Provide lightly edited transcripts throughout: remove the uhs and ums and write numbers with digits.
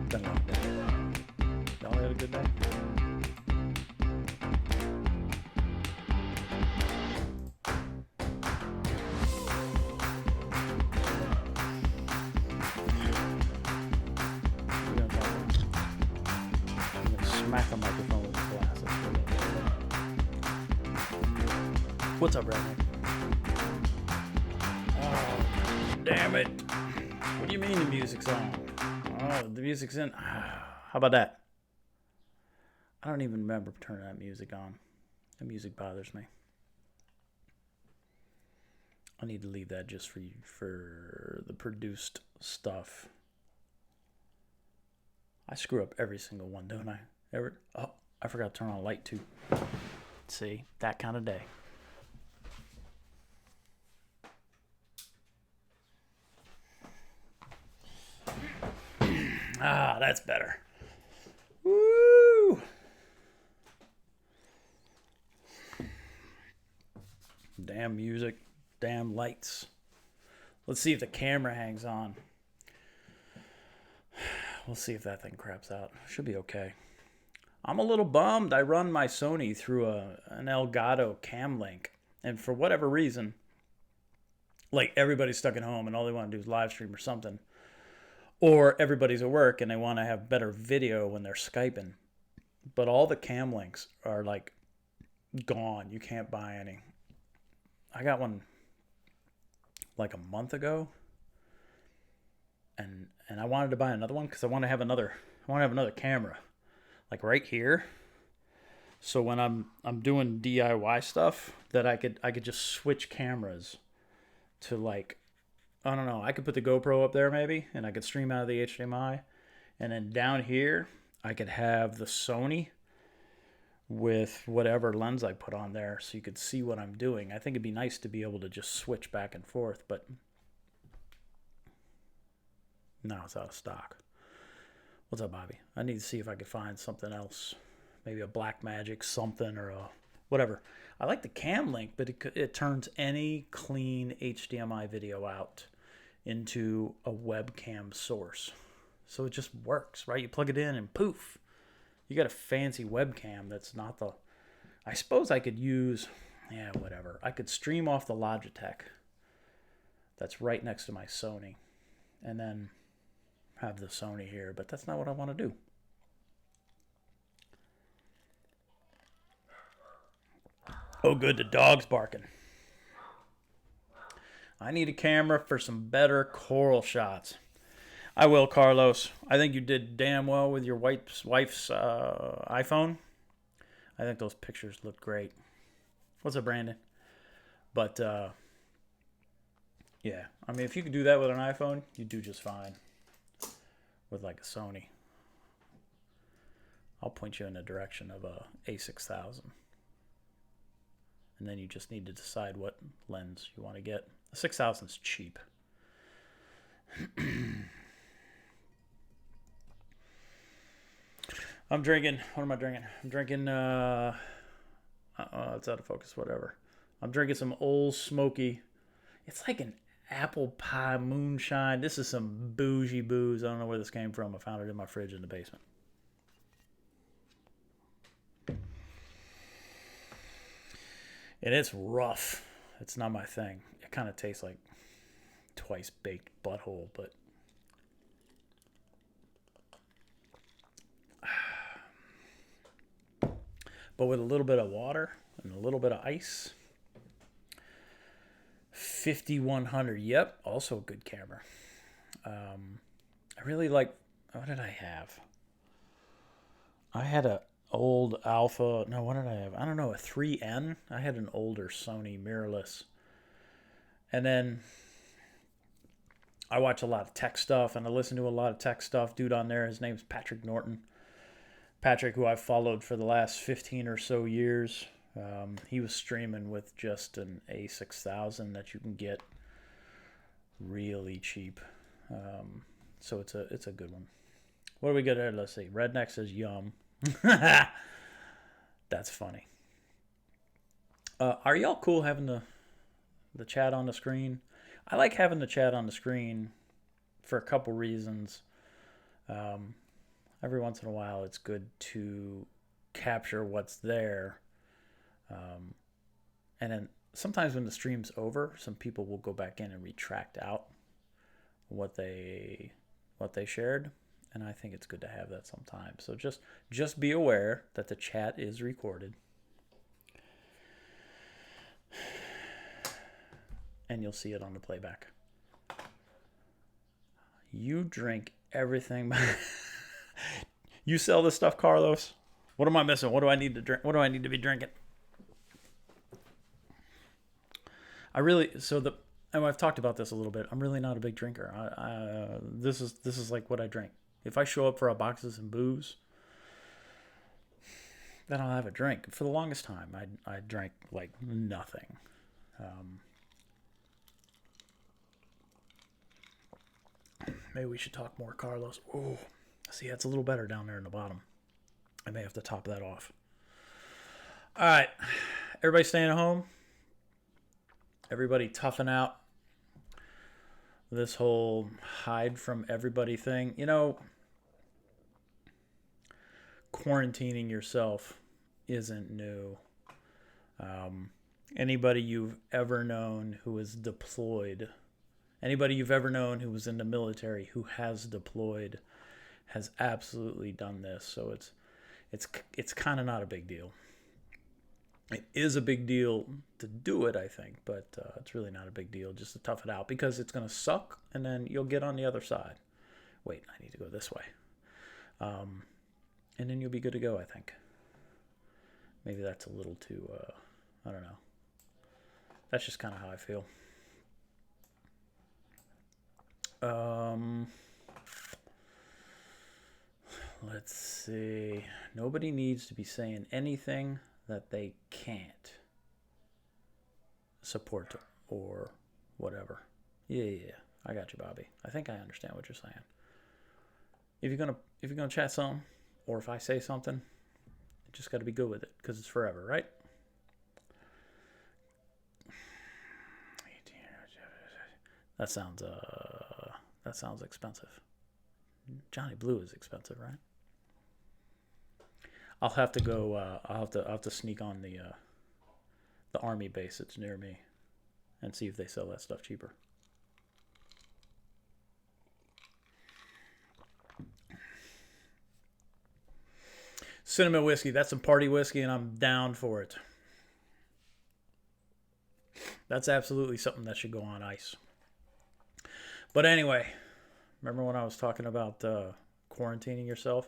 Been a long day. Y'all had a good day? Smack the microphone with the glass. What's up, Brandon? Oh, damn it. What do you mean the music's on? Oh, the music's in. How about that? I don't even remember turning that music on. The music bothers me. I need to leave that just for the produced stuff. I screw up every single one, don't I? Oh, I forgot to turn on a light too. See, that kind of day. That's better. Woo! Damn music, damn lights. Let's see if the camera hangs on. We'll see if that thing craps out. Should be okay. I'm a little bummed. I run my Sony through an Elgato cam link, and for whatever reason, like everybody's stuck at home and all they want to do is live stream or something, or everybody's at work and they want to have better video when they're Skyping, but all the cam links are like gone. You can't buy any. I got one like a month ago, and I wanted to buy another one because I want to have another camera, like right here. So when I'm doing DIY stuff, that I could just switch cameras to, like, I don't know, I could put the GoPro up there maybe, and I could stream out of the HDMI, and then down here I could have the Sony with whatever lens I put on there, so you could see what I'm doing. I think it'd be nice to be able to just switch back and forth, but no, it's out of stock. What's up, Bobby? I need to see if I could find something else. Maybe a Blackmagic something or a whatever. I like the cam link, but it turns any clean HDMI video out into a webcam source. So it just works, right? You plug it in and poof. You got a fancy webcam that's not the... I suppose I could use... Yeah, whatever. I could stream off the Logitech that's right next to my Sony, and then have the Sony here, but that's not what I want to do. Oh, good, the dog's barking. I need a camera for some better coral shots. I will, Carlos. I think you did damn well with your wife's iPhone. I think those pictures look great. What's up, Brandon? But, yeah. I mean, if you could do that with an iPhone, you do just fine with, like, a Sony. I'll point you in the direction of a A6000. And then you just need to decide what lens you want to get. The 6000 is cheap. I'm drinking. What am I drinking? I'm drinking. It's out of focus. Whatever. I'm drinking some Old Smoky. It's like an apple pie moonshine. This is some bougie booze. I don't know where this came from. I found it in my fridge in the basement. And it's rough. It's not my thing. It kind of tastes like twice baked butthole, but with a little bit of water and a little bit of ice. 5100. Yep, also a good camera. I really like... What did I have? I had a old Alpha... No, what did I have? I don't know, a 3N? I had an older Sony mirrorless. And then I watch a lot of tech stuff, and I listen to a lot of tech stuff. Dude on there, his name's Patrick Norton. Patrick, who I've followed for the last 15 or so years. He was streaming with just an A6000 that you can get really cheap. So it's a good one. What do we got there? Let's see. Redneck says yum. That's funny. Are y'all cool having the chat on the screen? I like having the chat on the screen for a couple reasons. every once in a while it's good to capture what's there. And then sometimes when the stream's over, some people will go back in and retract out what they shared, and I think it's good to have that sometimes. So just be aware that the chat is recorded, and you'll see it on the playback. You drink everything. You sell this stuff, Carlos? What am I missing? What do I need to drink? What do I need to be drinking? And I've talked about this a little bit. I'm really not a big drinker. This is like what I drink. If I show up for a boxes and booze, then I'll have a drink. For the longest time, I drank like nothing. Maybe we should talk more, Carlos. Oh, see, it's a little better down there in the bottom. I may have to top that off. All right, everybody staying at home. Everybody toughing out this whole hide from everybody thing. You know, quarantining yourself isn't new. Anybody you've ever known who is deployed, anybody you've ever known who was in the military who has deployed, has absolutely done this. So it's kind of not a big deal. It is a big deal to do it, I think, but it's really not a big deal just to tough it out, because it's going to suck, and then you'll get on the other side. Wait, I need to go this way. And then you'll be good to go, I think. Maybe that's a little too, I don't know. That's just kind of how I feel. Let's see. Nobody needs to be saying anything that they can't support or whatever. Yeah. I got you, Bobby. I think I understand what you're saying. If you're gonna chat something, or if I say something, you just got to be good with it, because it's forever, right? That sounds expensive. Johnny Blue is expensive, right? I'll have to go. I'll have to sneak on the army base that's near me, and see if they sell that stuff cheaper. Cinnamon whiskey. That's some party whiskey, and I'm down for it. That's absolutely something that should go on ice. But anyway, remember when I was talking about quarantining yourself?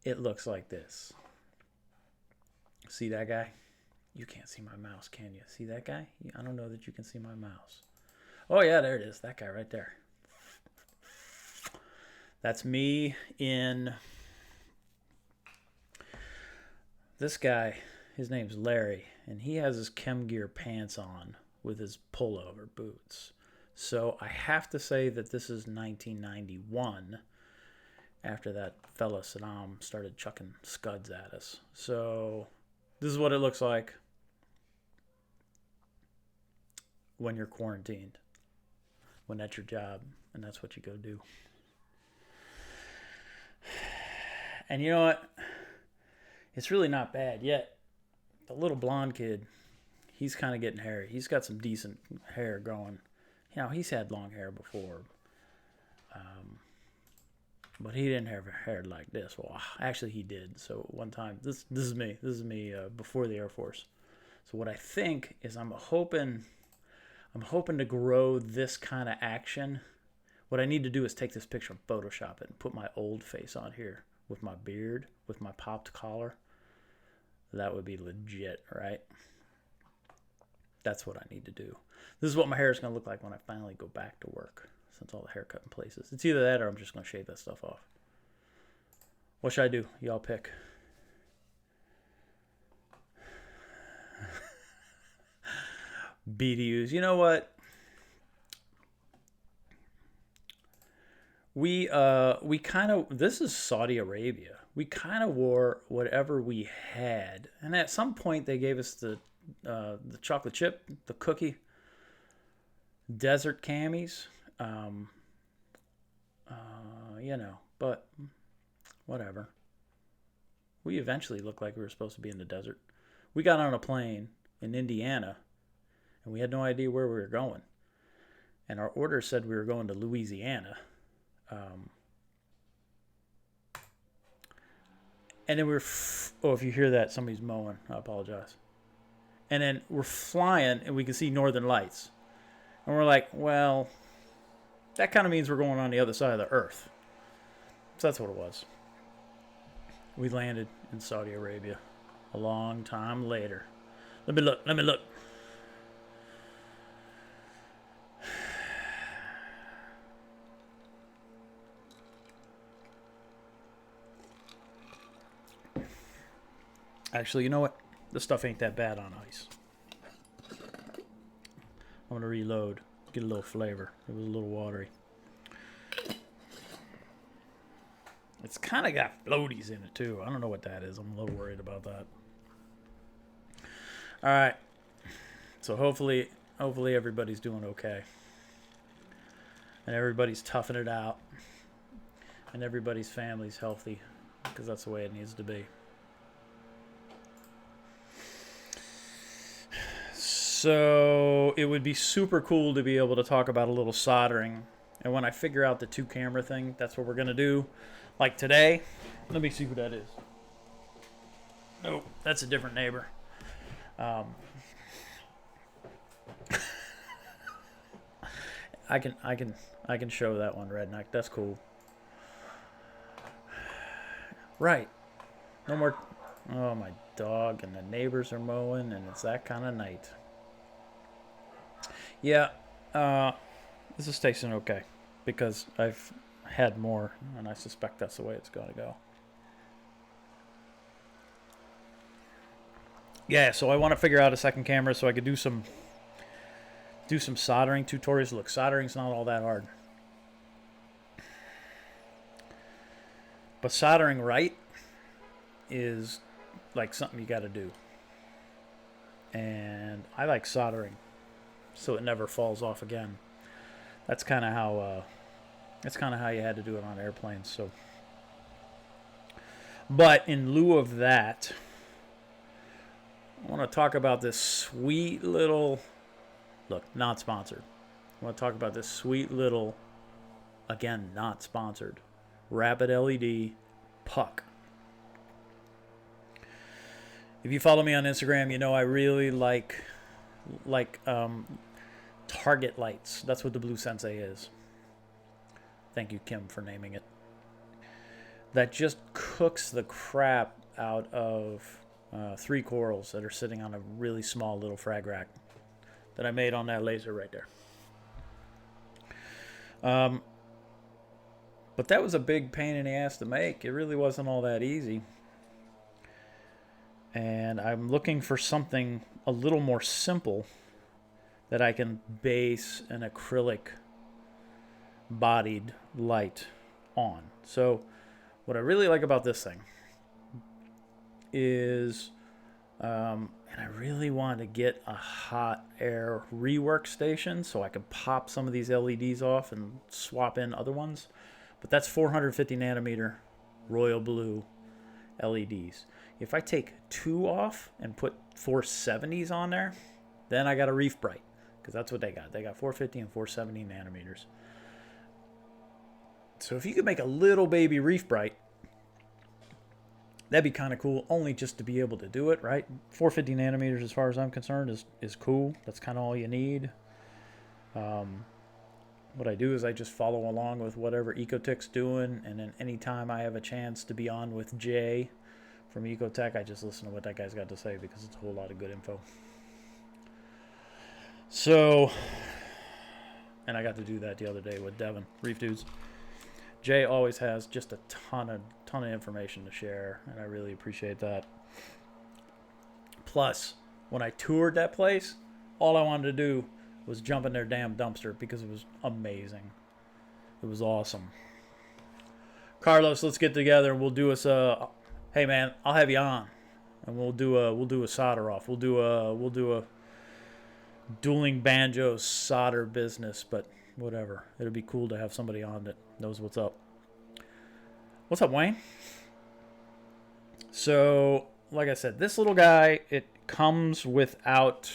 It looks like this. See that guy? You can't see my mouse, can you? See that guy? I don't know that you can see my mouse. Oh, yeah, there it is. That guy right there. That's me in... This guy, his name's Larry, and he has his chem gear pants on with his pullover boots. So I have to say that this is 1991, after that fella Saddam started chucking scuds at us. So this is what it looks like when you're quarantined, when that's your job and that's what you go do. And you know what? It's really not bad yet. The little blonde kid, he's kind of getting hairy. He's got some decent hair going. You know, he's had long hair before. But he didn't have hair like this. Well, actually he did. So one time, this is me. This is me before the Air Force. So what I think is I'm hoping to grow this kind of action. What I need to do is take this picture and Photoshop it and put my old face on here with my beard, with my popped collar. That would be legit, right? That's what I need to do. This is what my hair is going to look like when I finally go back to work, since all the haircut in places. It's either that or I'm just going to shave that stuff off. What should I do? Y'all pick. BDUs. You know what? We kind of, this is Saudi Arabia. We kind of wore whatever we had. And at some point they gave us the chocolate chip, the cookie, desert camis, you know, but whatever. We eventually looked like we were supposed to be in the desert. We got on a plane in Indiana, and we had no idea where we were going. And our order said we were going to Louisiana. And then oh, if you hear that, somebody's mowing. I apologize. And then we're flying, and we can see northern lights. And we're like, well, that kind of means we're going on the other side of the earth. So that's what it was. We landed in Saudi Arabia a long time later. Let me look. Actually, you know what? This stuff ain't that bad on ice. I'm going to reload. Get a little flavor. It was a little watery. It's kind of got floaties in it, too. I don't know what that is. I'm a little worried about that. All right. So hopefully everybody's doing okay. And everybody's toughing it out. And everybody's family's healthy. Because that's the way it needs to be. So it would be super cool to be able to talk about a little soldering. And when I figure out the 2-camera thing, that's what we're going to do. Like today. Let me see who that is. Oh, that's a different neighbor. I can show that one, Redneck. That's cool. Right. No more. Oh, my dog and the neighbors are mowing, and it's that kind of night. Yeah, this is tasting okay because I've had more, and I suspect that's the way it's going to go. Yeah, so I want to figure out a second camera so I could do some soldering tutorials. Look, soldering's not all that hard. But soldering right is like something you got to do. And I like soldering so it never falls off again. That's kind of how you had to do it on airplanes. So, but in lieu of that, I want to talk about this sweet little, look, not sponsored. I want to talk about this sweet little, again, not sponsored, rapid LED puck. If you follow me on Instagram, you know I really like target lights. That's what the Blue Sensei is. Thank you, Kim, for naming it. That just cooks the crap out of 3 corals that are sitting on a really small little frag rack that I made on that laser right there. But that was a big pain in the ass to make. It really wasn't all that easy. And I'm looking for something a little more simple that I can base an acrylic bodied light on. So what I really like about this thing is, and I really want to get a hot air rework station so I can pop some of these LEDs off and swap in other ones. But that's 450 nanometer royal blue LEDs. If I take 2 off and put 470s on there, then I got a Reef Bright, because that's what they got. They got 450 and 470 nanometers. So if you could make a little baby Reef Bright, that'd be kind of cool, only just to be able to do it, right? 450 nanometers, as far as I'm concerned, is cool. That's kind of all you need. What I do is I just follow along with whatever Ecotech's doing, and then anytime I have a chance to be on with Jay from Ecotech, I just listen to what that guy's got to say, because it's a whole lot of good info. So, and I got to do that the other day with Devin, Reef Dudes. Jay always has just a ton of information to share, and I really appreciate that. Plus, when I toured that place, all I wanted to do was jump in their damn dumpster because it was amazing. It was awesome. Carlos, let's get together and we'll do us a. Hey man, I'll have you on, and we'll do a solder off. We'll do a dueling banjos solder business, but whatever. It'll be cool to have somebody on that knows what's up. What's up, Wayne? So, like I said, this little guy, it comes without,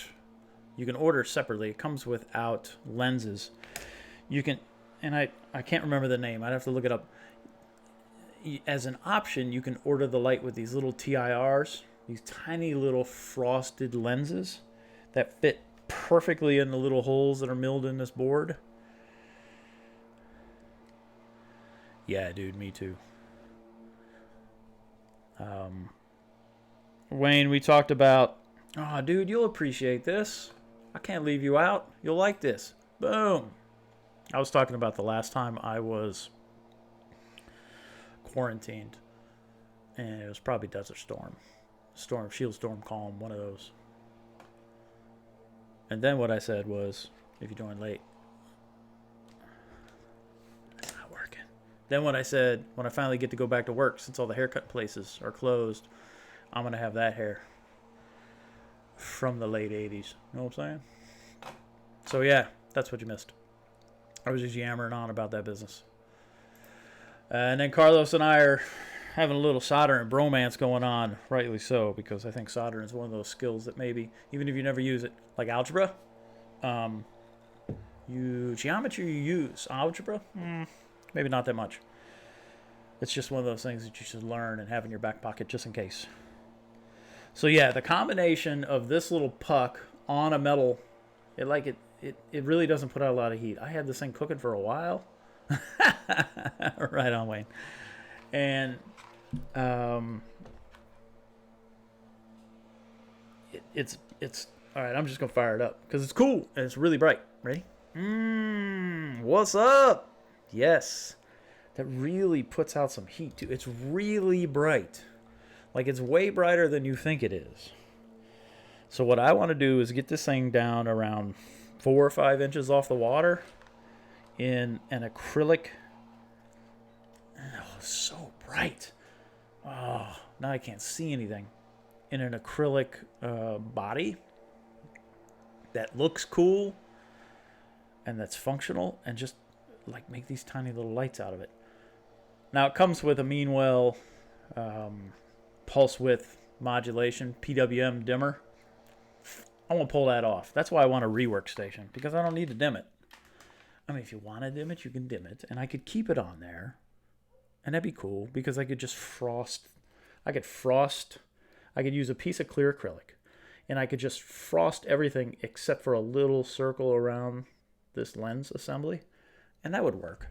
you can order separately. It comes without lenses. You can, and I can't remember the name. I'd have to look it up. As an option, you can order the light with these little TIRs, these tiny little frosted lenses that fit perfectly in the little holes that are milled in this board. Yeah, dude, me too. Wayne, we talked about, oh, dude, you'll appreciate this. I can't leave you out. You'll like this. Boom. I was talking about the last time I was quarantined, and it was probably Desert Storm. Shield Storm Calm, one of those. And then what I said was, if you join late, it's not working. Then what I said, when I finally get to go back to work, since all the haircut places are closed, I'm going to have that hair from the late 80s. You know what I'm saying? So yeah, that's what you missed. I was just yammering on about that business. And then Carlos and I are having a little soldering bromance going on, rightly so, because I think soldering is one of those skills that maybe, even if you never use it, like algebra, geometry you use. Algebra, maybe not that much. It's just one of those things that you should learn and have in your back pocket just in case. So yeah, the combination of this little puck on a metal, it really doesn't put out a lot of heat. I had this thing cooking for a while. Right on, Wayne. And it's all right. I'm just gonna fire it up because it's cool and it's really bright. Ready? What's up? Yes, that really puts out some heat too. It's really bright, like it's way brighter than you think it is. So what I want to do is get this thing down around 4 or 5 inches off the water in an acrylic. Oh, so bright. Oh, now I can't see anything. In an acrylic body that looks cool and that's functional, and just like make these tiny little lights out of it. Now it comes with a Meanwell pulse width modulation, PWM dimmer. I won't pull that off. That's why I want a rework station, because I don't need to dim it. I mean, if you want to dim it, you can dim it, and I could keep it on there, and that'd be cool because I could just frost. I could use a piece of clear acrylic, and I could just frost everything except for a little circle around this lens assembly, and that would work.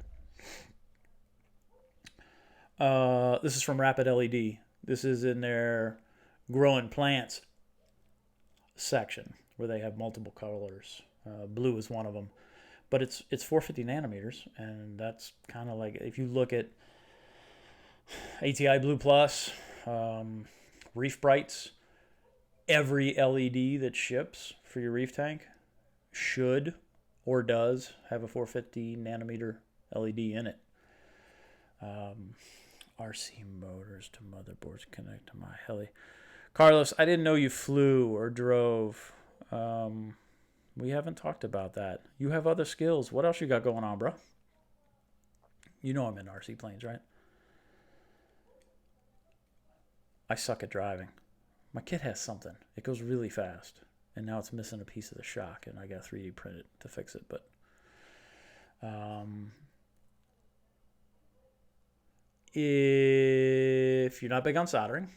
This is from Rapid LED. This is in their growing plants section where they have multiple colors. Blue is one of them, but it's 450 nanometers, and that's kind of like, if you look at ATI Blue Plus, Reef Brights, every LED that ships for your reef tank should or does have a 450 nanometer LED in it. RC motors to motherboards connect to my heli. Carlos, I didn't know you flew or drove. We haven't talked about that. You have other skills. What else you got going on, bro? You know I'm in RC planes, right? I suck at driving. My kit has something. It goes really fast. And now it's missing a piece of the shock, and I got 3D print it to fix it. But if you're not big on soldering,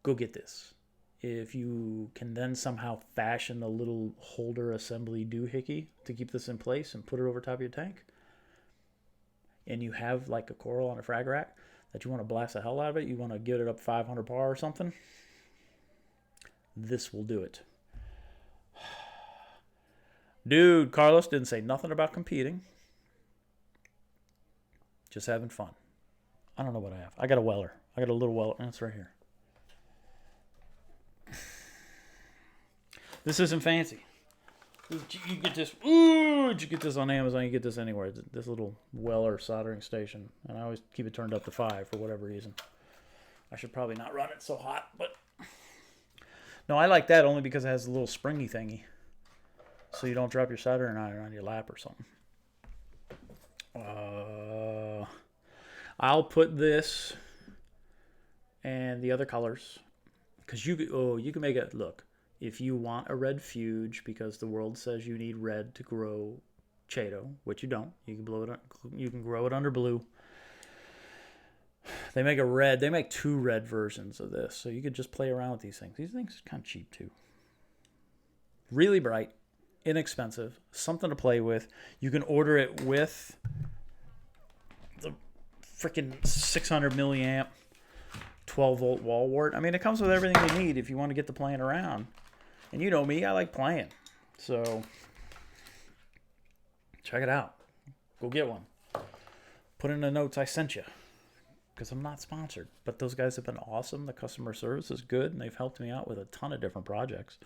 go get this. If you can then somehow fashion a little holder assembly doohickey to keep this in place and put it over top of your tank, and you have like a coral on a frag rack that you want to blast the hell out of it, you want to get it up 500 par or something, this will do it. Dude, Carlos didn't say nothing about competing. Just having fun. I don't know what I have. I got a Weller. I got a little Weller. That's right here. This isn't fancy. You get this. Ooh, you get this on Amazon. You get this anywhere. This little Weller soldering station, and I always keep it turned up to 5 for whatever reason. I should probably not run it so hot, but no, I like that only because it has a little springy thingy, so you don't drop your soldering iron on your lap or something. I'll put this and the other colors, because you can make it look. If you want a red fuge because the world says you need red to grow Chaeto, which you don't, you can blow it. You can grow it under blue. They make a red. They make 2 red versions of this, so you could just play around with these things. These things are kind of cheap too. Really bright, inexpensive, something to play with. You can order it with the freaking 600 milliamp 12-volt wall wart. I mean, it comes with everything you need if you want to get to playing around. And you know me, I like playing. So check it out. Go get one. Put in the notes I sent you, because I'm not sponsored. But those guys have been awesome. The customer service is good, and they've helped me out with a ton of different projects.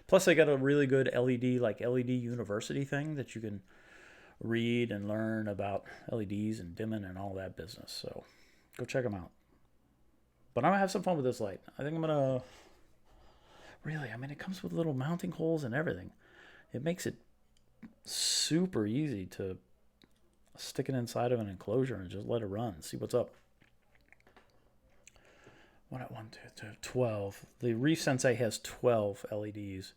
Plus, they got a really good LED, like LED university thing that you can read and learn about LEDs and dimming and all that business. So go check them out. But I'm going to have some fun with this light. I think I'm going to... Really, I mean, it comes with little mounting holes and everything. It makes it super easy to stick it inside of an enclosure and just let it run. See what's up. 12. The Reef Sensei has 12 LEDs,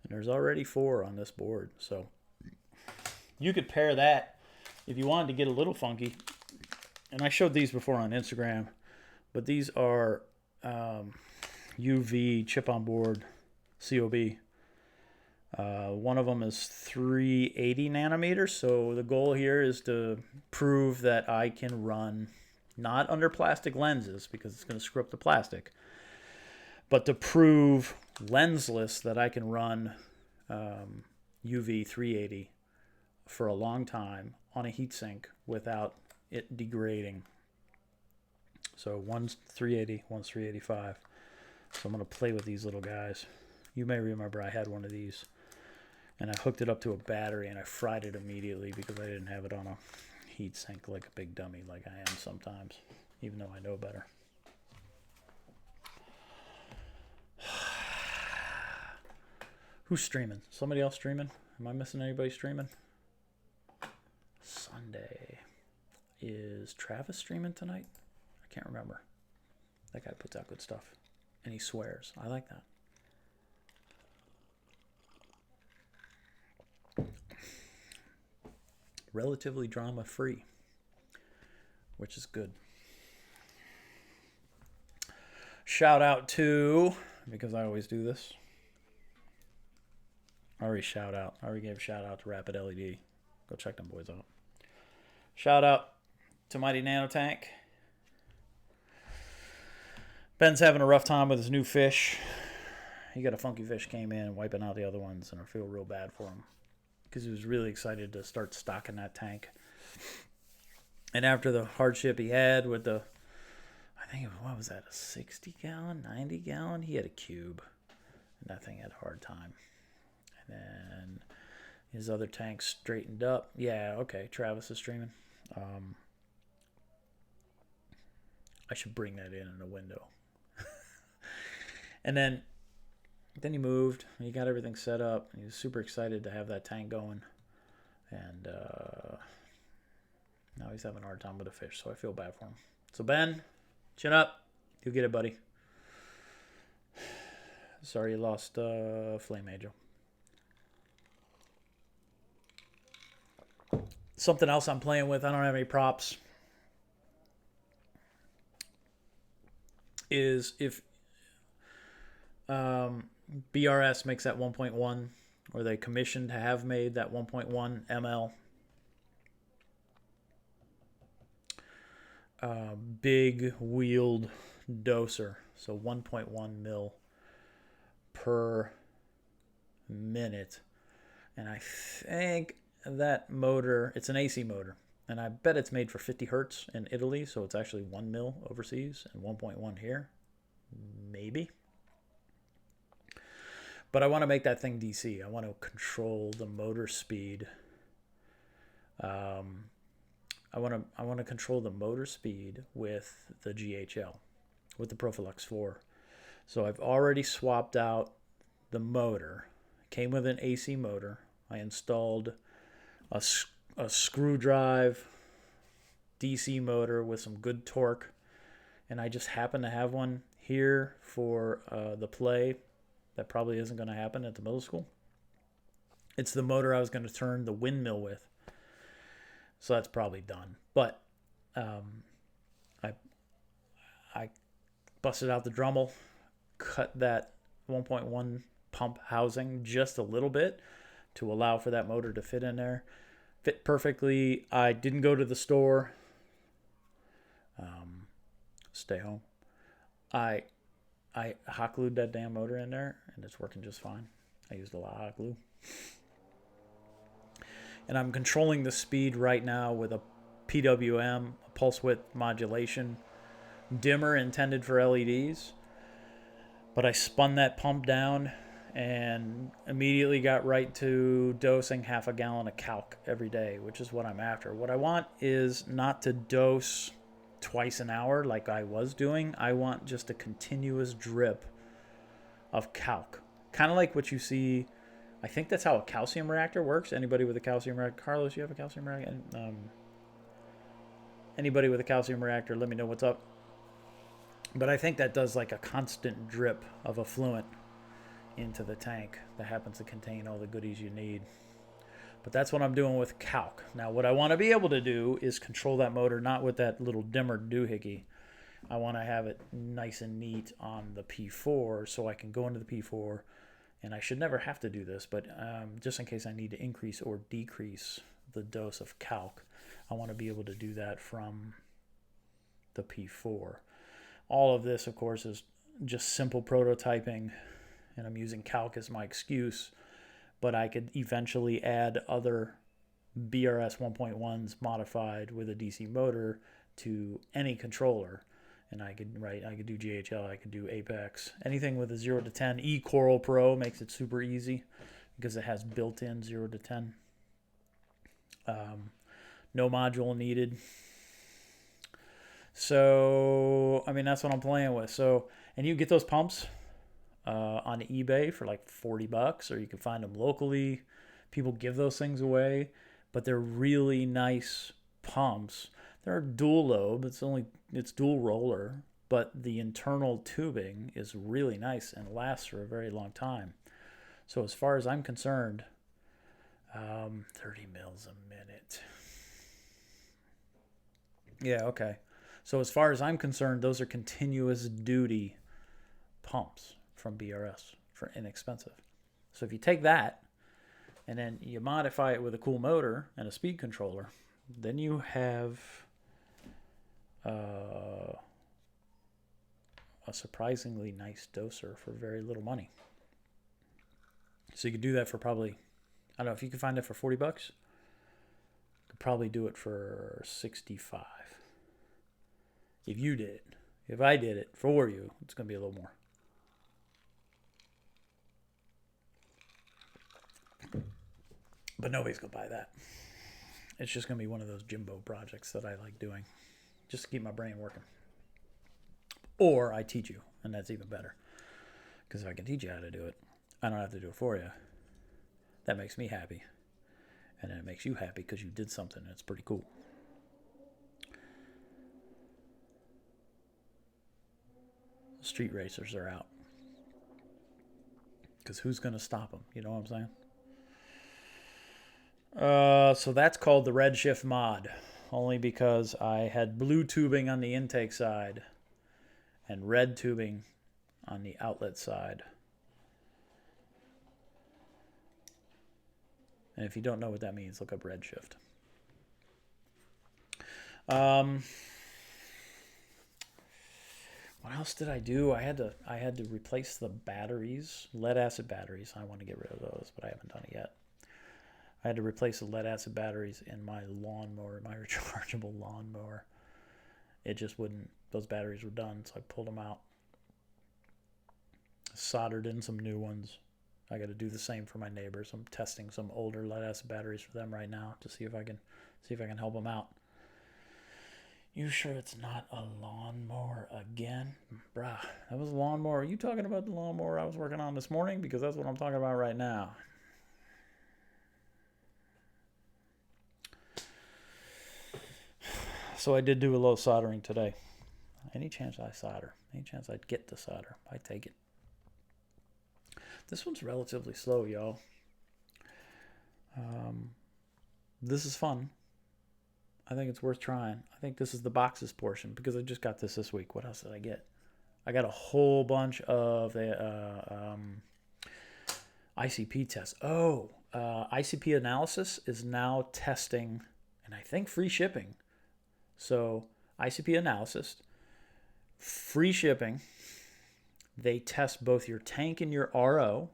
and there's already 4 on this board. So you could pair that if you wanted to get a little funky. And I showed these before on Instagram, but these are UV chip on board COB. One of them is 380 nanometers. So the goal here is to prove that I can run not under plastic lenses, because it's going to screw up the plastic, but to prove lensless that I can run UV 380 for a long time on a heatsink without it degrading. So one's 380, one's 385. So I'm going to play with these little guys. You may remember I had one of these, and I hooked it up to a battery, and I fried it immediately because I didn't have it on a heat sink like a big dummy like I am sometimes, even though I know better. Who's streaming? Somebody else streaming? Am I missing anybody streaming? Sunday. Is Travis streaming tonight? I can't remember. That guy puts out good stuff. And he swears. I like that. Relatively drama free, which is good. Shout out to, because I always do this. I already gave a shout out to Rapid LED. Go check them boys out. Shout out to Mighty Nanotank. Ben's having a rough time with his new fish. He got a funky fish came in, wiping out the other ones, and I feel real bad for him, because he was really excited to start stocking that tank. And after the hardship he had with the, I think, what was that, a 60-gallon, 90-gallon? He had a cube, and that thing had a hard time. And then his other tank straightened up. Yeah, okay, Travis is streaming. I should bring that in a window. And then he moved. He got everything set up. He was super excited to have that tank going. And now he's having a hard time with the fish, so I feel bad for him. So Ben, chin up. You'll get it, buddy. Sorry you lost Flame Angel. Something else I'm playing with, I don't have any props, is if BRS makes that 1.1, or they commissioned to have made that 1.1 ml big wheeled doser, so 1.1 mil per minute, and I think that motor, it's an AC motor, and I bet it's made for 50 hertz in Italy, so it's actually 1 mil overseas and 1.1 here, maybe. But I want to make that thing DC. I want to control the motor speed. I want to control the motor speed with the GHL, with the Profilux 4. So I've already swapped out the motor. It came with an AC motor. I installed a screw drive DC motor with some good torque and I just happen to have one here for the play that probably isn't going to happen at the middle school. It's the motor I was going to turn the windmill with. So that's probably done. But I busted out the Dremel, cut that 1.1 pump housing just a little bit to allow for that motor to fit in there. Fit perfectly. I didn't go to the store. Stay home. I hot glued that damn motor in there, and it's working just fine. I used a lot of hot glue. And I'm controlling the speed right now with a PWM, a pulse width modulation dimmer intended for LEDs. But I spun that pump down and immediately got right to dosing half a gallon of calc every day, which is what I'm after. What I want is not to dose twice an hour like I was doing. I want just a continuous drip of calc. Kind of like what you see. I think that's how a calcium reactor works. Anybody with a calcium reactor? Carlos, you have a calcium reactor? Anybody with a calcium reactor, let me know what's up. But I think that does like a constant drip of effluent into the tank that happens to contain all the goodies you need. But that's what I'm doing with calc. Now, what I want to be able to do is control that motor, not with that little dimmer doohickey. I want to have it nice and neat on the P4 so I can go into the P4. And I should never have to do this, but just in case I need to increase or decrease the dose of calc, I want to be able to do that from the P4. All of this, of course, is just simple prototyping, and I'm using calc as my excuse, but I could eventually add other BRS 1.1s modified with a DC motor to any controller. And I could do GHL, I could do Apex. Anything with a 0 to 10. eCoral Pro makes it super easy because it has built-in 0 to 10. No module needed. So, I mean, that's what I'm playing with. So, and you get those pumps on eBay for like $40, or you can find them locally. People give those things away, but they're really nice pumps. They're dual lobe. It's dual roller, but the internal tubing is really nice and lasts for a very long time. So as far as I'm concerned, 30 mils a minute. Yeah, okay. So as far as I'm concerned, those are continuous duty pumps from BRS for inexpensive. So if you take that and then you modify it with a cool motor and a speed controller, then you have a surprisingly nice doser for very little money. So you could do that for probably, I don't know, if you could find it for $40, you could probably do it for 65. If you did it. If I did it for you, it's going to be a little more. But nobody's going to buy that. It's just going to be one of those Jimbo projects that I like doing, just to keep my brain working. Or I teach you, and that's even better. Because if I can teach you how to do it, I don't have to do it for you. That makes me happy. And then it makes you happy because you did something that's pretty cool. Street racers are out. Because who's going to stop them? You know what I'm saying? So that's called the Redshift mod. Only because I had blue tubing on the intake side and red tubing on the outlet side. And if you don't know what that means, look up Redshift. What else did I do? I had to replace the batteries, lead acid batteries. I want to get rid of those, but I haven't done it yet. I had to replace the lead acid batteries in my lawnmower, my rechargeable lawnmower. It just wouldn't, those batteries were done, so I pulled them out. Soldered in some new ones. I got to do the same for my neighbors. I'm testing some older lead acid batteries for them right now to see if I can help them out. You sure it's not a lawnmower again? Bruh, that was a lawnmower. Are you talking about the lawnmower I was working on this morning? Because that's what I'm talking about right now. So I did do a little soldering today. Any chance I solder, any chance I'd get to solder, I take it. This one's relatively slow, y'all. This is fun. I think it's worth trying. I think this is the boxes portion because I just got this week. What else did I get? I got a whole bunch of ICP tests. Oh, icp-analysis is now testing, and I think free shipping. So icp-analysis, free shipping. They test both your tank and your RO,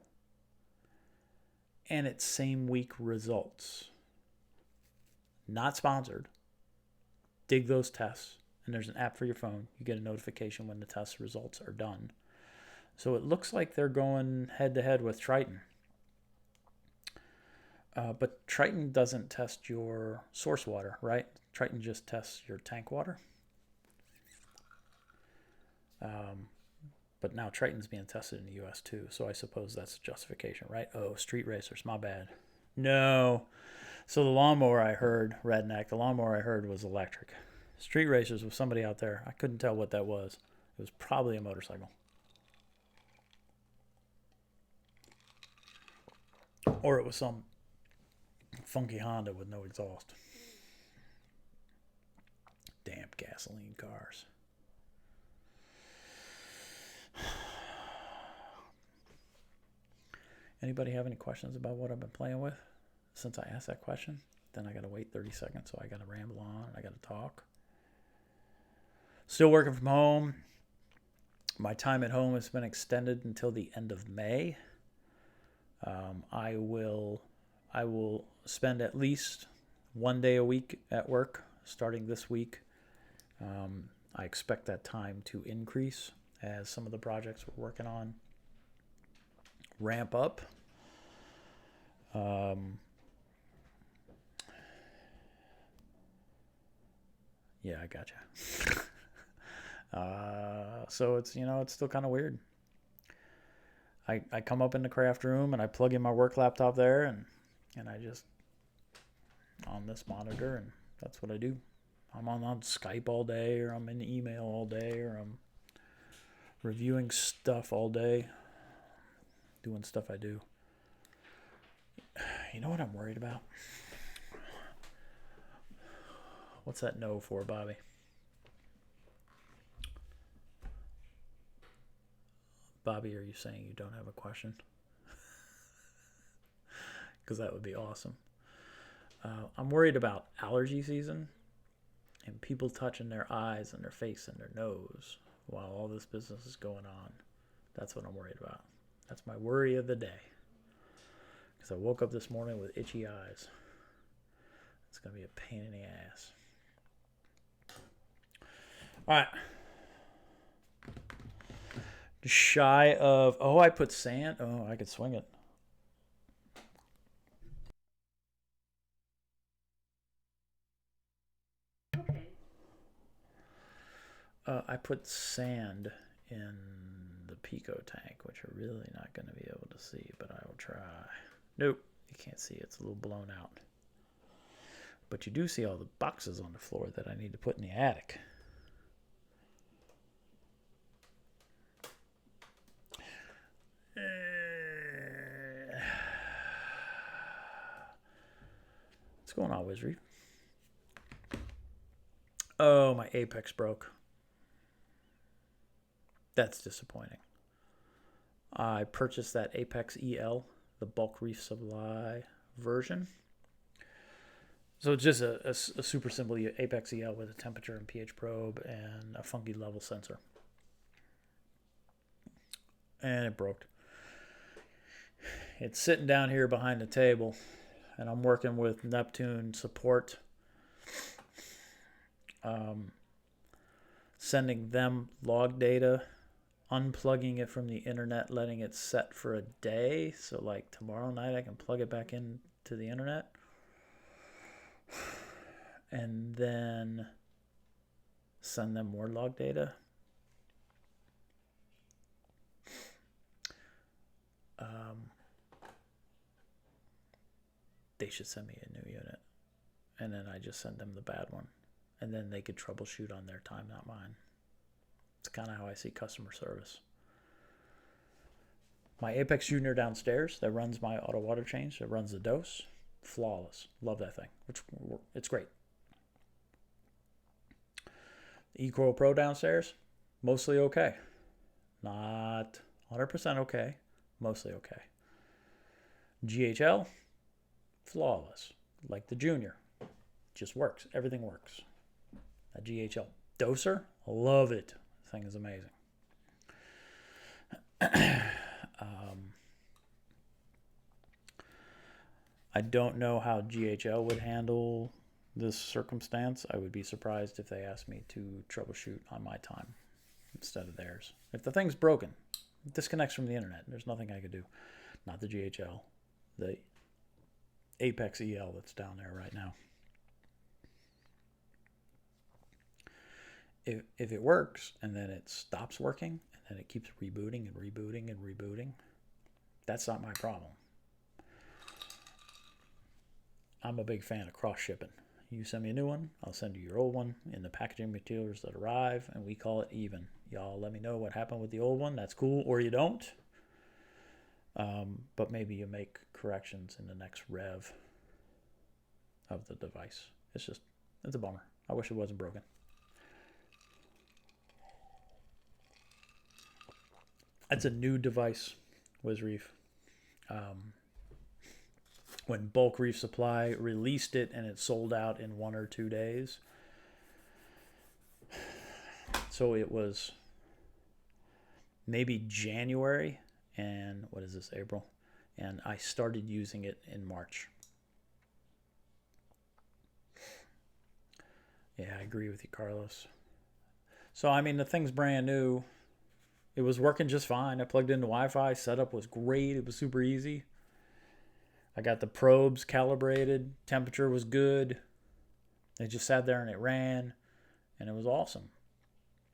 and it's same week results. Not sponsored. Dig those tests, and there's an app for your phone. You get a notification when the test results are done. So it looks like they're going head-to-head with Triton. But Triton doesn't test your source water, right? Triton just tests your tank water. But now Triton's being tested in the U.S. too, so I suppose that's a justification, right? Oh, street racers, my bad. No. So the lawnmower I heard, redneck, the lawnmower I heard was electric. Street racers was somebody out there. I couldn't tell what that was. It was probably a motorcycle. Or it was some funky Honda with no exhaust. Damn gasoline cars. Anybody have any questions about what I've been playing with since I asked that question? Then I got to wait 30 seconds, so I got to ramble on. I got to talk. Still working from home. My time at home has been extended until the end of May. I will spend at least 1 day a week at work starting this week. I expect that time to increase as some of the projects we're working on ramp up. Yeah, I gotcha. So it's, it's still kind of weird. I come up in the craft room and I plug in my work laptop there and I just on this monitor, and that's what I do. I'm on Skype all day, or I'm in email all day, or I'm reviewing stuff all day, doing stuff I do. You know what I'm worried about? What's that no for, Bobby? Bobby, are you saying you don't have a question? Because that would be awesome. I'm worried about allergy season and people touching their eyes and their face and their nose while all this business is going on. That's what I'm worried about. That's my worry of the day. Because I woke up this morning with itchy eyes. It's going to be a pain in the ass. All right. Shy of... Oh, I put sand. Oh, I could swing it. Okay. I put sand in the Pico tank, which you're really not going to be able to see, but I will try. Nope, you can't see it. It's a little blown out. But you do see all the boxes on the floor that I need to put in the attic. What's going on, Reef? Oh, my Apex broke. That's disappointing. I purchased that Apex EL, the bulk reef supply version. So it's just a super simple Apex EL with a temperature and pH probe and a funky level sensor. And it broke. It's sitting down here behind the table, and I'm working with Neptune support, sending them log data, unplugging it from the internet, letting it set for a day. So like tomorrow night I can plug it back into the internet. And then send them more log data. They should send me a new unit. And then I just send them the bad one. And then they could troubleshoot on their time, not mine. It's kind of how I see customer service. My Apex Junior downstairs that runs my auto water change, that runs the dose, flawless. Love that thing. It's great. The eCoral Pro downstairs, mostly okay. Not 100% okay, mostly okay. GHL, flawless. Like the Junior. Just works. Everything works. A GHL doser, love it. The thing is amazing. I don't know how GHL would handle this circumstance. I would be surprised if they asked me to troubleshoot on my time instead of theirs. If the thing's broken, it disconnects from the internet. There's nothing I could do. Not the GHL. The Apex EL that's down there right now. If it works and then it stops working and then it keeps rebooting and rebooting and rebooting, that's not my problem. I'm a big fan of cross shipping. You send me a new one, I'll send you your old one in the packaging materials that arrive, and we call it even. Y'all let me know what happened with the old one. That's cool, or you don't. But maybe you make corrections in the next rev of the device. It's a bummer. I wish it wasn't broken. That's a new device, Reef. When Bulk Reef Supply released it and it sold out in 1 or 2 days. So it was maybe January, and what is this, April? And I started using it in March. Yeah, I agree with you, Carlos. So, I mean, the thing's brand new. It was working just fine. I plugged into Wi-Fi. Setup was great. It was super easy. I got the probes calibrated. Temperature was good. It just sat there and it ran, and it was awesome.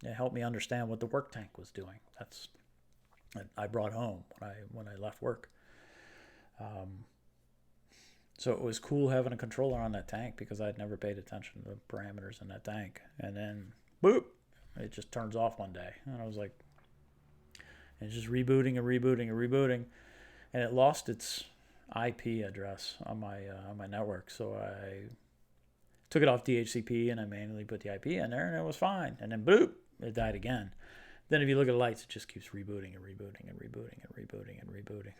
It helped me understand what the work tank was doing. That's I brought home when I left work. So it was cool having a controller on that tank because I'd never paid attention to the parameters in that tank. And then, boop, it just turns off one day. And I was like, it's just rebooting and rebooting and rebooting. And it lost its IP address on my network. So I took it off DHCP and I manually put the IP in there and it was fine. And then, boop, it died again. Then if you look at the lights, it just keeps rebooting and rebooting and rebooting and rebooting and rebooting.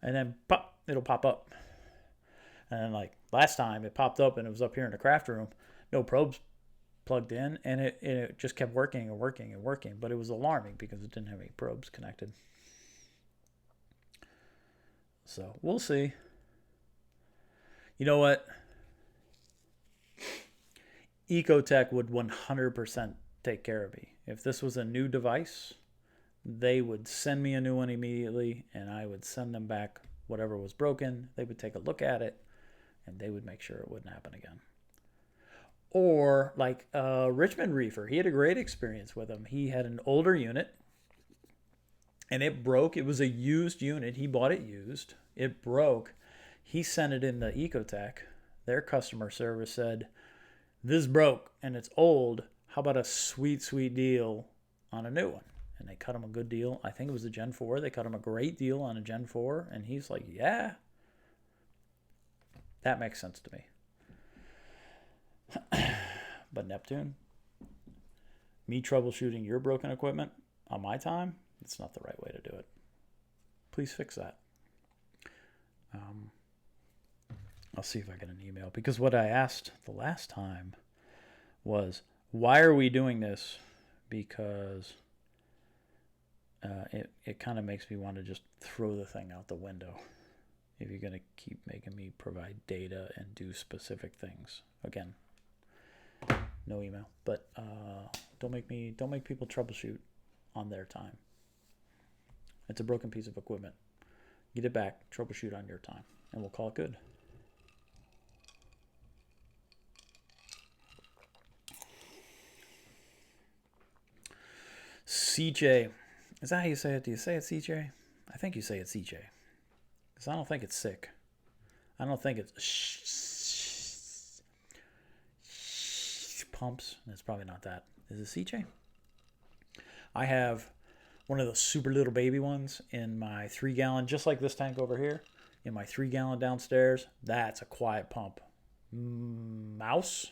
And then, pop, it'll pop up. And then, like, last time, it popped up and it was up here in the craft room. No probes plugged in. And it just kept working and working and working. But it was alarming because it didn't have any probes connected. So, we'll see. You know what? Ecotech would 100% take care of me. If this was a new device, they would send me a new one immediately, and I would send them back whatever was broken. They would take a look at it, and they would make sure it wouldn't happen again. Or like Richmond Reefer, he had a great experience with them. He had an older unit, and it broke. It was a used unit. He bought it used. It broke. He sent it in to Ecotech. Their customer service said, "This broke, and it's old. How about a sweet, sweet deal on a new one?" And they cut him a good deal. I think it was a Gen 4. They cut him a great deal on a Gen 4. And he's like, yeah, that makes sense to me. But Neptune, me troubleshooting your broken equipment on my time, it's not the right way to do it. Please fix that. I'll see if I get an email. Because what I asked the last time was, why are we doing this? Because it kind of makes me want to just throw the thing out the window if you're going to keep making me provide data and do specific things. Again, no email, but don't make people troubleshoot on their time. It's a broken piece of equipment. Get it back, troubleshoot on your time, and we'll call it good. CJ. Is that how you say it? Do you say it CJ? I think you say it CJ. Because I don't think it's sick. I don't think it's pumps. It's probably not that. Is it CJ? I have one of those super little baby ones in my 3-gallon, just like this tank over here, in my 3-gallon downstairs. That's a quiet pump. Mouse?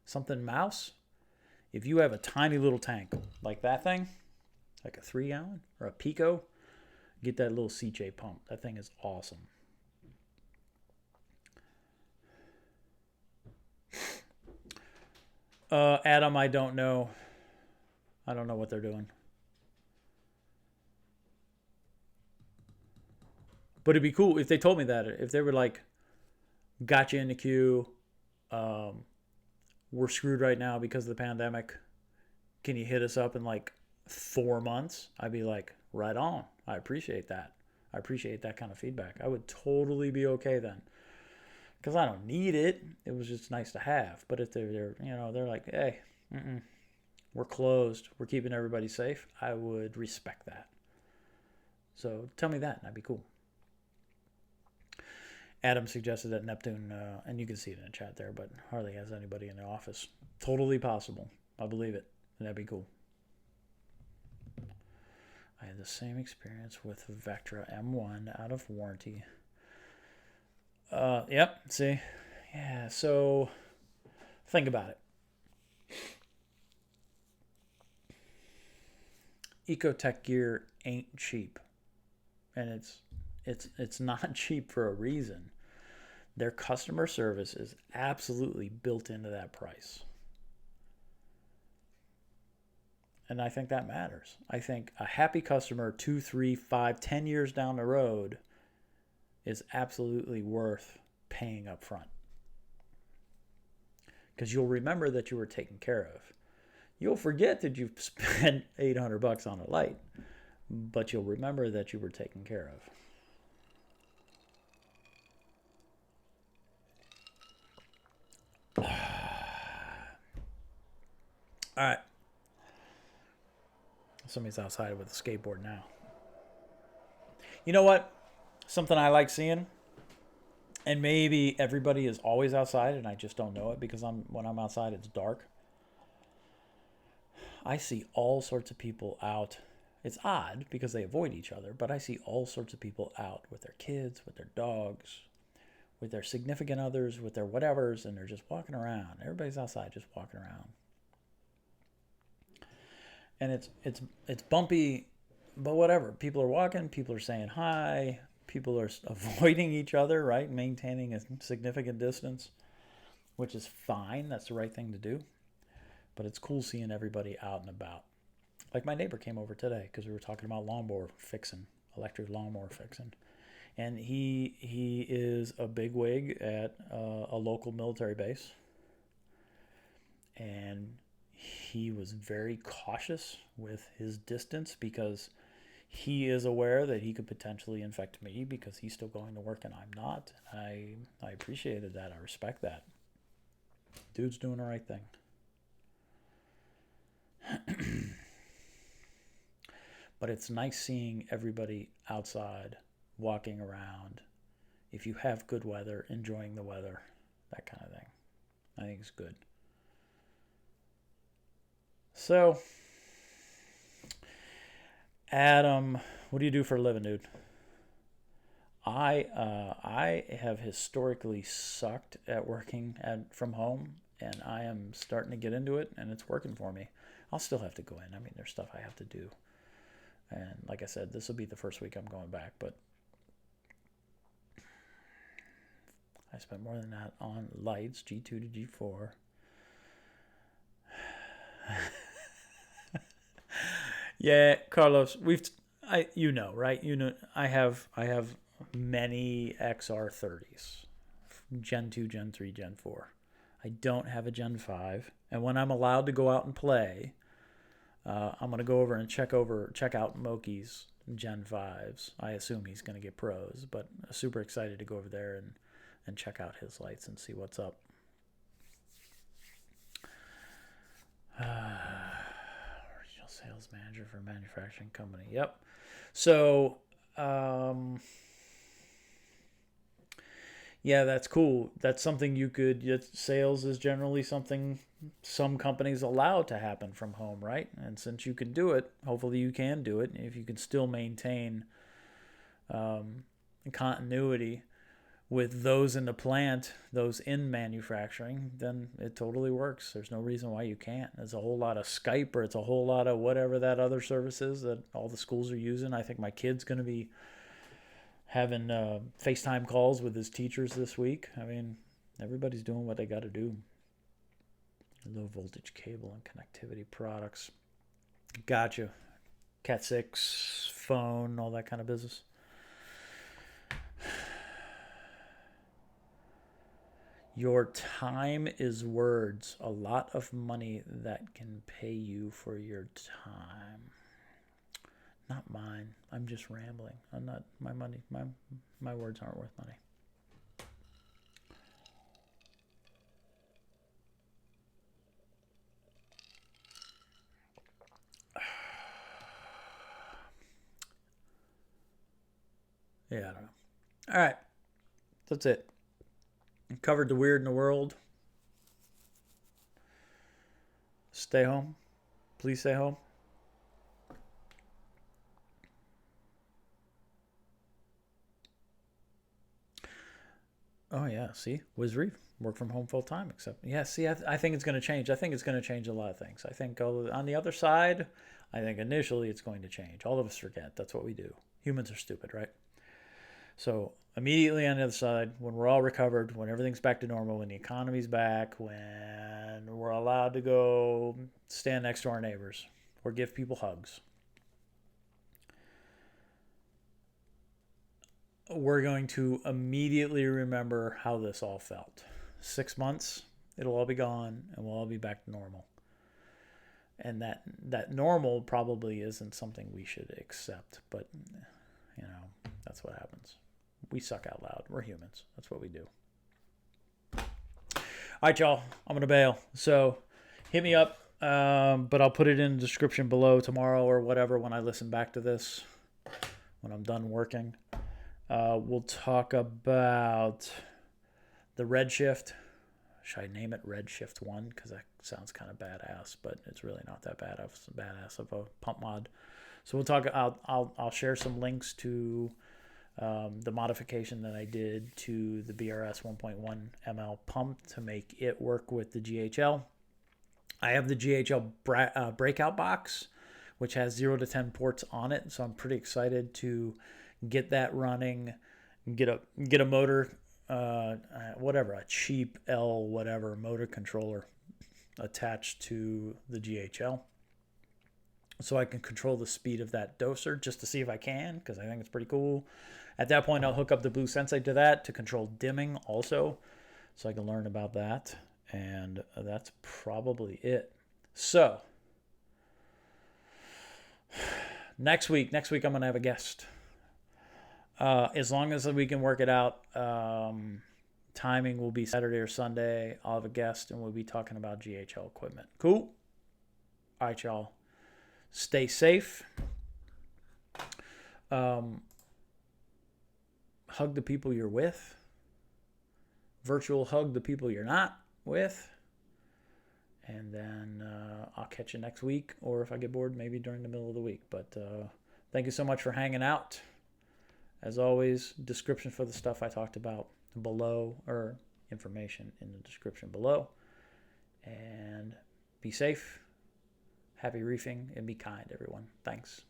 Something mouse? If you have a tiny little tank like that thing, like a 3-gallon or a Pico, get that little CJ pump. That thing is awesome. Adam, I don't know. I don't know what they're doing. But it'd be cool if they told me that. If they were like, got you in the queue, we're screwed right now because of the pandemic. Can you hit us up in like 4 months? I'd be like, right on. I appreciate that. I appreciate that kind of feedback. I would totally be okay then. Because I don't need it. It was just nice to have. But if they're they're like, hey, we're closed. We're keeping everybody safe. I would respect that. So tell me that, and that'd be cool. Adam suggested that Neptune, and you can see it in the chat there, but hardly has anybody in the office. Totally possible. I believe it. And that'd be cool. I had the same experience with Vectra M1 out of warranty. Yep, see? Yeah, so think about it. Ecotech gear ain't cheap. And it's not cheap for a reason. Their customer service is absolutely built into that price. And I think that matters. I think a happy customer 2, 3, 5, 10 years down the road is absolutely worth paying up front. Because you'll remember that you were taken care of. You'll forget that you've spent $800 on a light, but you'll remember that you were taken care of. All right. Somebody's outside with a skateboard now. You know what? Something I like seeing, and maybe everybody is always outside and I just don't know it because when I'm outside it's dark. I see all sorts of people out. It's odd because they avoid each other, but I see all sorts of people out with their kids, with their dogs, with their significant others, with their whatevers, and they're just walking around. Everybody's outside just walking around. And it's bumpy, but whatever. People are walking, people are saying hi, people are avoiding each other, right? Maintaining a significant distance, which is fine. That's the right thing to do. But it's cool seeing everybody out and about. Like my neighbor came over today because we were talking about lawnmower fixing, electric lawnmower fixing. And he is a bigwig at a local military base. And he was very cautious with his distance because he is aware that he could potentially infect me because he's still going to work and I'm not. I appreciated that. I respect that. Dude's doing the right thing. But it's nice seeing everybody outside walking around. If you have good weather, enjoying the weather, that kind of thing. I think it's good. So, Adam, what do you do for a living, dude? I have historically sucked at working from home, and I am starting to get into it, and it's working for me. I'll still have to go in. I mean, there's stuff I have to do. And like I said, this will be the first week I'm going back, but I spent more than that on lights, G2 to G4. Yeah, Carlos, right? I have many XR30s, Gen 2, Gen 3, Gen 4. I don't have a Gen 5, and when I'm allowed to go out and play, I'm going to go over and check out Moki's Gen 5s. I assume he's going to get pros, but I'm super excited to go over there and check out his lights and see what's up. Regional sales manager for a manufacturing company. Yep. So, Yeah, that's cool. That's something you could. Sales is generally something some companies allow to happen from home, right? And since you can do it, hopefully you can do it. If you can still maintain um, continuity with those in the plant, those in manufacturing, then it totally works. There's no reason why you can't. There's a whole lot of Skype, or it's a whole lot of whatever that other service is that all the schools are using. I think my kid's going to be having FaceTime calls with his teachers this week. I mean, everybody's doing what they got to do. Low voltage cable and connectivity products. Gotcha. Cat 6, phone, all that kind of business. Your time is words. A lot of money that can pay you for your time. Not mine. I'm just rambling. I'm not my money. My words aren't worth money. Yeah, I don't know. All right. That's it. Covered the weird in the world. Stay home. Please stay home. Oh yeah, see, Reef, work from home full time. Except, yeah, see, I think it's going to change. I think it's going to change a lot of things. I think on the other side, I think initially it's going to change. All of us forget that's what we do. Humans are stupid, right? So immediately on the other side, when we're all recovered, when everything's back to normal, when the economy's back, when we're allowed to go stand next to our neighbors or give people hugs, we're going to immediately remember how this all felt. 6 months, it'll all be gone, and we'll all be back to normal. And that normal probably isn't something we should accept, but that's what happens. We suck out loud. We're humans. That's what we do. All right, y'all. I'm gonna bail. So hit me up, but I'll put it in the description below tomorrow or whatever when I listen back to this when I'm done working. We'll talk about the Redshift. Should I name it Redshift 1? Because that sounds kind of badass, but it's really not that badass of a pump mod. So we'll talk. I'll share some links to the modification that I did to the BRS 1.1 ml pump to make it work with the GHL. I have the GHL breakout box, which has 0 to 10 ports on it, so I'm pretty excited to get that running, get a motor, whatever, a cheap L whatever motor controller attached to the GHL, so I can control the speed of that doser just to see if I can, because I think it's pretty cool. At that point, I'll hook up the Blue Sensei to that to control dimming also, so I can learn about that, and that's probably it. So next week I'm going to have a guest. As long as we can work it out, timing will be Saturday or Sunday. I'll have a guest, and we'll be talking about GHL equipment. Cool? All right, y'all. Stay safe. Hug the people you're with. Virtual hug the people you're not with. And then I'll catch you next week, or if I get bored, maybe during the middle of the week. But thank you so much for hanging out. As always, description for the stuff I talked about below, or information in the description below. And be safe, happy reefing, and be kind, everyone. Thanks.